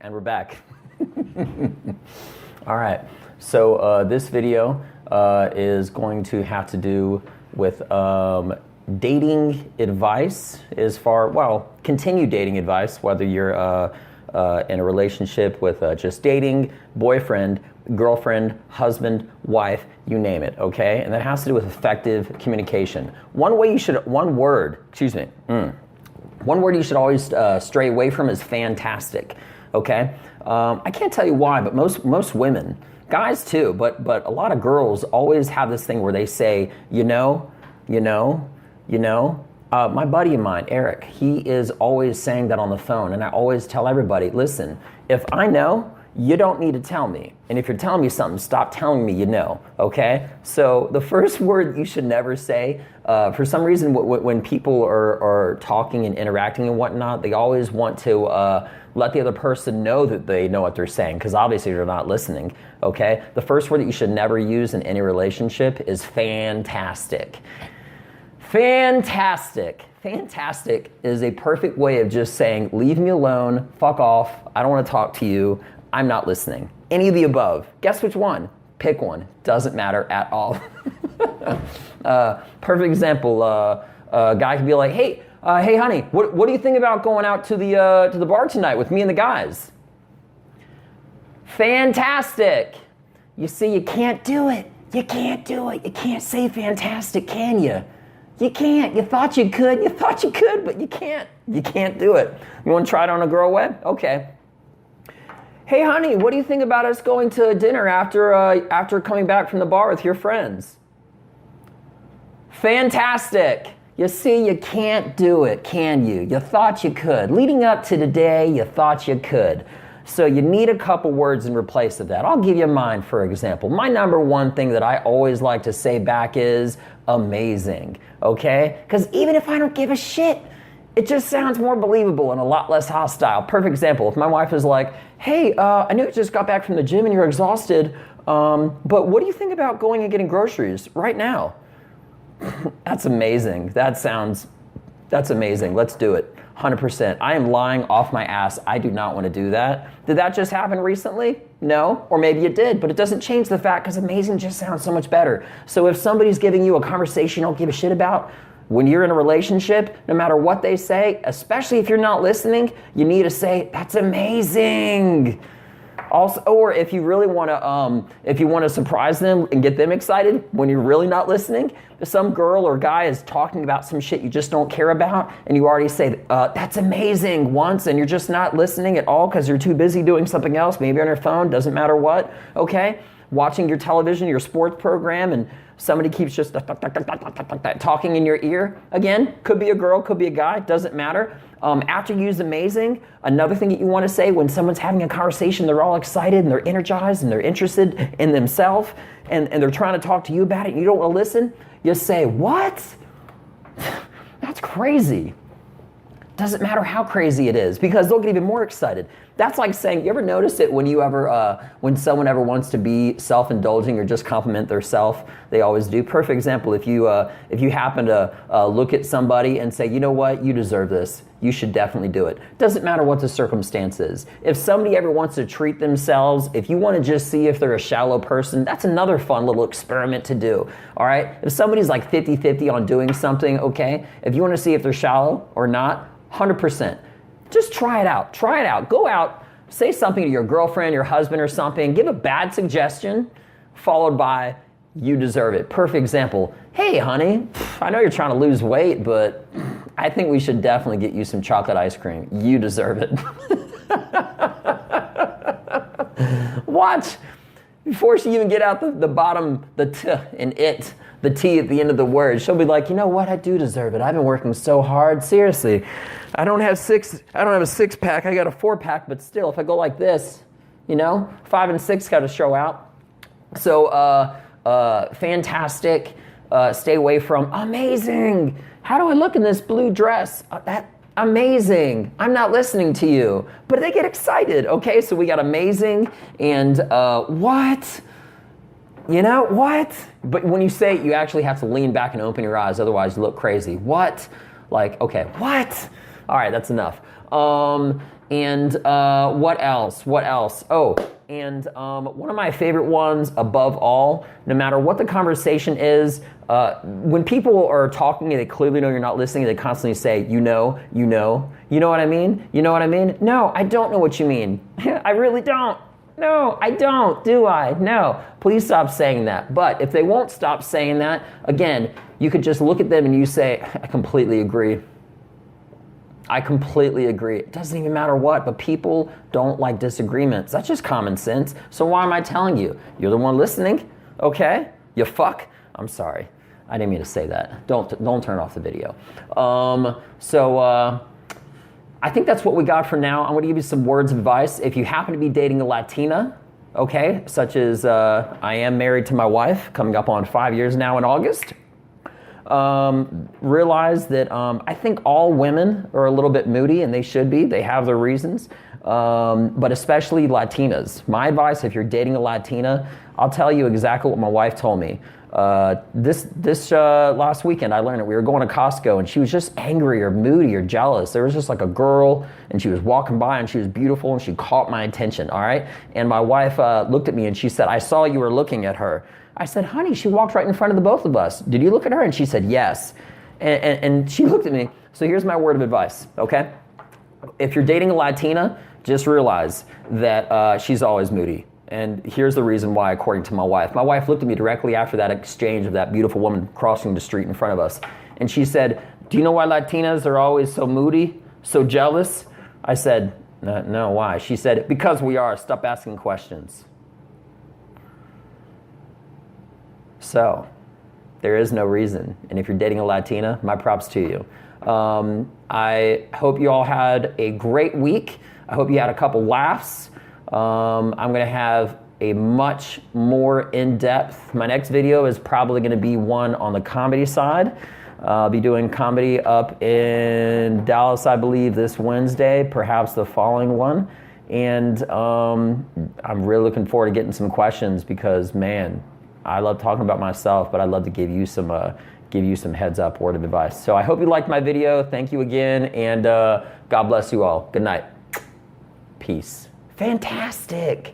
And we're back. All right. So this video is going to have to do with dating advice continued dating advice, whether you're in a relationship with just dating, boyfriend, girlfriend, husband, wife, you name it, okay? And that has to do with effective communication. One word you should always stray away from is fantastic, okay? I can't tell you why, but most women, guys too, but a lot of girls always have this thing where they say, my buddy of mine, Eric, he is always saying that on the phone, and I always tell everybody, listen, if I know, you don't need to tell me. And if you're telling me something, stop telling me you know, okay? So the first word you should never say, for some reason when people are talking and interacting and whatnot, they always want to let the other person know that they know what they're saying, because obviously they're not listening, okay? The first word that you should never use in any relationship is fantastic. Fantastic. Fantastic is a perfect way of just saying, leave me alone, fuck off, I don't want to talk to you, I'm not listening. Any of the above. Guess which one? Pick one. Doesn't matter at all. Perfect example, a guy could be like, hey honey, what do you think about going out to the bar tonight with me and the guys? Fantastic. You see, you can't do it. You can't do it. You can't say fantastic, can you? You can't. You thought you could, but you can't. You can't do it. You want to try it on a girl way? Okay. Hey honey, what do you think about us going to dinner after coming back from the bar with your friends? Fantastic. You see, you can't do it, can you? You thought you could. Leading up to today, you thought you could. So you need a couple words in replace of that. I'll give you mine, for example. My number one thing that I always like to say back is amazing, okay? Because even if I don't give a shit, it just sounds more believable and a lot less hostile. Perfect example, if my wife is like, hey, I know you just got back from the gym and you're exhausted, but what do you think about going and getting groceries right now? That's amazing. That's amazing. Let's do it. 100%. I am lying off my ass. I do not want to do that. Did that just happen recently? No. Or maybe it did, but it doesn't change the fact because amazing just sounds so much better. So if somebody's giving you a conversation you don't give a shit about, when you're in a relationship, no matter what they say, especially if you're not listening, you need to say, that's amazing. Also, or if you really want to, surprise them and get them excited when you're really not listening, if some girl or guy is talking about some shit you just don't care about, and you already say, that's amazing once, and you're just not listening at all because you're too busy doing something else, maybe on your phone, doesn't matter what, okay? Watching your television, your sports program, and somebody keeps just talking in your ear. Again, could be a girl, could be a guy, doesn't matter. After you use amazing, another thing that you want to say when someone's having a conversation, they're all excited and they're energized and they're interested in themselves and they're trying to talk to you about it and you don't want to listen, you say, what? That's crazy. Doesn't matter how crazy it is because they'll get even more excited. That's like saying, you ever notice it when someone ever wants to be self-indulging or just compliment their self, they always do. Perfect example, if you happen to look at somebody and say, you know what, you deserve this, you should definitely do it. Doesn't matter what the circumstance is. If somebody ever wants to treat themselves, if you want to just see if they're a shallow person, that's another fun little experiment to do, all right? If somebody's like 50-50 on doing something, okay, if you want to see if they're shallow or not, 100%. Just try it out. Try it out. Go out, say something to your girlfriend, your husband or something. Give a bad suggestion followed by, you deserve it. Perfect example. Hey, honey, I know you're trying to lose weight, but I think we should definitely get you some chocolate ice cream. You deserve it. Watch. Before she even get out the bottom, the t and it, the T at the end of the word, she'll be like, you know what, I do deserve it. I've been working so hard, seriously. I don't have a 6-pack, I got a 4-pack, but still, if I go like this, 5 and 6 got to show out. So, fantastic, stay away from amazing. How do I look in this blue dress? Amazing. I'm not listening to you. But they get excited, okay? So we got amazing and what? What? But when you say it, you actually have to lean back and open your eyes, otherwise you look crazy. What? Like, okay, what? All right, that's enough. And what else? What else? Oh, and one of my favorite ones above all, no matter what the conversation is, when people are talking and they clearly know you're not listening, they constantly say, you know what I mean? You know what I mean? No, I don't know what you mean. I really don't. No, I don't, do I? No. Please stop saying that. But if they won't stop saying that, again, you could just look at them and you say, I completely agree. I completely agree. It doesn't even matter what, but people don't like disagreements. That's just common sense. So why am I telling you? You're the one listening, okay? You fuck. I'm sorry. I didn't mean to say that. Don't turn off the video. I think that's what we got for now. I'm going to give you some words of advice. If you happen to be dating a Latina, okay, such as I am married to my wife, coming up on 5 years now in August, realize that I think all women are a little bit moody, and they should be. They have their reasons, but especially Latinas. My advice, if you're dating a Latina, I'll tell you exactly what my wife told me. This last weekend, I learned it. We were going to Costco, and she was just angry or moody or jealous. There was just like a girl, and she was walking by, and she was beautiful, and she caught my attention, all right? And my wife looked at me, and she said, I saw you were looking at her. I said, honey, she walked right in front of the both of us. Did you look at her? And she said, yes. And she looked at me. So here's my word of advice, okay? If you're dating a Latina, just realize that she's always moody. And here's the reason why, according to my wife. My wife looked at me directly after that exchange of that beautiful woman crossing the street in front of us. And she said, do you know why Latinas are always so moody, so jealous? I said, no, why? She said, because we are. Stop asking questions. So, there is no reason. And if you're dating a Latina, my props to you. I hope you all had a great week. I hope you had a couple laughs. I'm going to have a much more in-depth. My next video is probably going to be one on the comedy side. I'll be doing comedy up in Dallas, I believe, this Wednesday, perhaps the following one. And I'm really looking forward to getting some questions because, man, I love talking about myself, but I'd love to give you some heads up word of advice. So I hope you liked my video. Thank you again, and God bless you all. Good night. Peace. Fantastic.